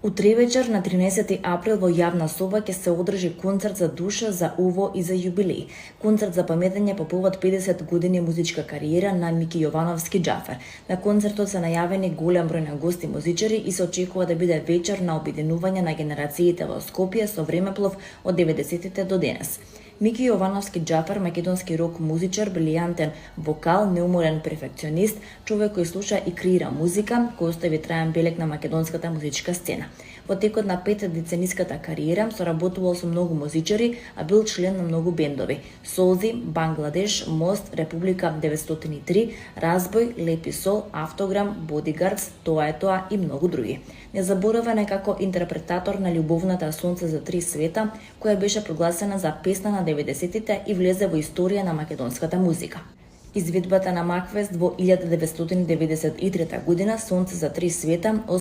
Утре вечер на 13 април во јавна соба ќе се одржи концерт за душа, за уво и за јубилеј. Концерт за паметење по повод 50 години музичка кариера на Мики Јовановски Џафер. На концертот се најавени голем број на гости музичари и се очекува да биде вечер на обединување на генерациите во Скопје со времеплов од 90-тите до денес. Мики Јовановски Џафер, македонски рок музичар, брилијантен вокал, неуморен перфекционист, човек кој слуша и креира музика, кој остави траен белег на македонската музичка сцена. Во текот на 5-децениската кариера соработувал со многу музичари, а бил член на многу бендови: Солзи, Бангладеш, Мост, Република 903, Разбој, Лепи Сол, Автограм, Бодигардс, Тоа е тоа и многу други. Незаборавен е како интерпретатор на љубовната Сонце за три света, која беше прогласена за песна на 90-тите и влезе во историја на македонската музика. Изведбата на Макфест во 1993 година Сонце за три света